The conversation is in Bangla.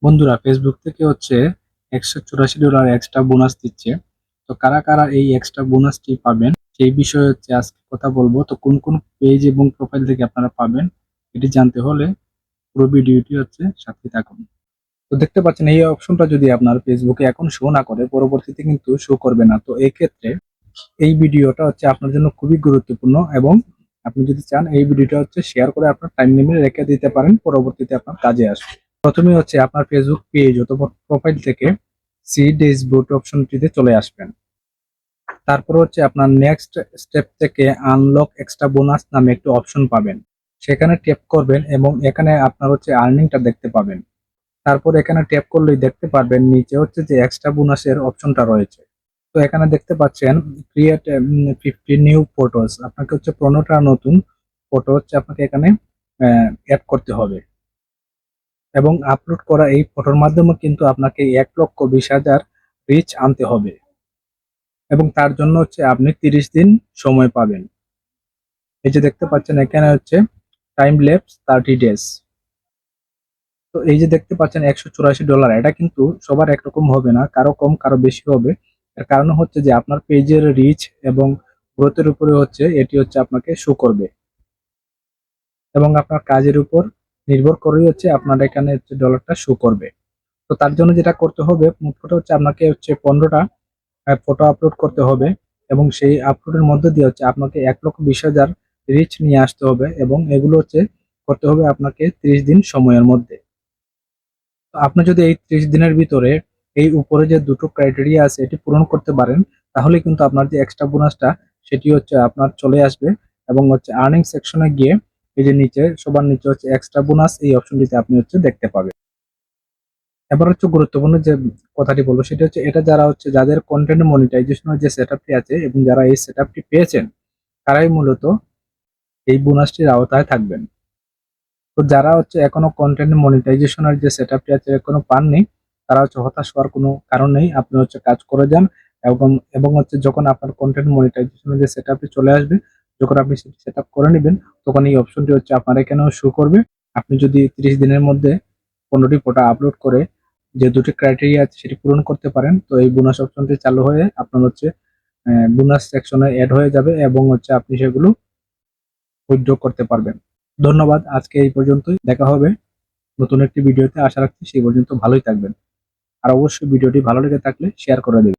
বন্ধুরা, ফেসবুক থেকে $184 এক্সট্রা বোনাস দিচ্ছে। তো কারা কারা এই এক্সট্রা বোনাসটি পাবেন সেই বিষয়ে আজকে কথা বলবো। তো কোন কোন পেজ এবং প্রোফাইল থেকে আপনারা পাবেন এটি জানতে হলে পুরো ভিডিওটি সাথে থাকুন। তো দেখতে পাচ্ছেন এই অপশনটা যদি আপনার ফেসবুকে এখন শো না করে, পরবর্তীতে কিন্তু শো করবে না। তো এই ক্ষেত্রে এই ভিডিওটা আপনার জন্য খুবই গুরুত্বপূর্ণ, এবং আপনি যদি চান এই ভিডিওটা শেয়ার করে আপনার টাইম লিমিট রেখে দিতে পারেন, পরবর্তীতে আপনার কাজে আসবে। প্রথমে আপনার ফেসবুক পেজ অথবা প্রোফাইল থেকে সি ড্যাশবোর্ড অপশনটিতে চলে আসবেন। তারপর আপনার নেক্সট স্টেপ থেকে আনলক এক্সট্রা বোনাস নামে একটি অপশন পাবেন। সেখানে ট্যাপ করবেন এবং এখানে আপনার আর্নিংটা দেখতে পাবেন। তারপর এখানে ট্যাপ করলেই দেখতে পারবেন নিচে যে এক্সট্রা বোনাসের অপশনটা রয়েছে। তো এখানে দেখতে পাচ্ছেন ক্রিয়েট 50 নিউ ফটোস। আপনাকে 15টা নতুন ফটো আপনাকে এখানে অ্যাড করতে হবে, এবং আপলোড করা এই ফটোর মাধ্যমে কিন্তু আপনাকে 1,20,000 রিচ আনতে হবে, এবং তার জন্য আপনি 30 দিন সময় পাবেন। এই যে দেখতে পাচ্ছেন এখানে টাইম ল্যাপস 30 ডেজ। তো এই যে দেখতে পাচ্ছেন $184, এটা কিন্তু সবার একরকম হবে না, কারো কম কারো বেশি হবে। এর কারণ যে আপনার পেজের রিচ এবং গ্রোথের উপরে এটি আপনাকে শো করবে, এবং আপনার কাজের উপর নির্ভর করেই আপনার এখানে ডলারটা শো করবে। তো তার জন্য যেটা করতে হবে, মোট কথা আপনাকে 15টা ফটো আপলোড করতে হবে, এবং সেই আপলোডের মধ্যে দিয়ে আপনাকে 1,20,000 রিচ নিয়ে আসতে হবে, এবং এগুলো করতে হবে আপনাকে 30 দিন সময়ের মধ্যে। তো আপনি যদি এই 30 দিনের ভিতরে এই উপরে যে দুটো ক্রাইটেরিয়া আছে এটি পূরণ করতে পারেন, তাহলে কিন্তু আপনার যে এক্সট্রা বোনাসটা সেটি আপনার চলে আসবে, এবং আর্নিং সেকশনে গিয়ে এই যে নিচে সবার নিচে এক্সট্রা বোনাস এই অপশনটিতে আপনি দেখতে পাবেন। এবার গুরুত্বপূর্ণ যে কথাটি বলবো সেটা এটা যারা যাদের কন্টেন্ট মনিটাইজেশনের যে সেটআপটি আছে এবং যারা এই সেটআপটি পেয়েছেন, তারাই মূলত এই বোনাসটির আওতায় থাকবেন। তো যারা এখনো কন্টেন্ট মনিটাইজেশনের যে সেটআপটি আছে এখনো পাননি, তারা হতাশ হওয়ার কোনো কারণ নেই। আপনি কাজ করে যান, এবং এবং যখন আপনার কন্টেন্ট মনিটাইজেশনের যে সেটআপটি চলে আসবে, যখন আপনি সেটআপ করে নেবেন, তখন এই অপশনটি আপনার এখানেও শো করবে। আপনি যদি 30 দিনের মধ্যে 15টি ফটো আপলোড করে যে দুটি ক্রাইটেরিয়া আছে সেটি পূরণ করতে পারেন, তো এই বোনাস অপশনটি চালু হয়ে আপনার বোনাস সেকশনে অ্যাড হয়ে যাবে, এবং আপনি সেগুলো উইথড্র করতে পারবেন। ধন্যবাদ, আজকে এই পর্যন্তই। দেখা হবে নতুন একটি ভিডিওতে। আশা রাখছি সেই পর্যন্ত ভালোই থাকবেন, আর অবশ্যই ভিডিওটি ভালো লেগে থাকলে শেয়ার করে দেবেন।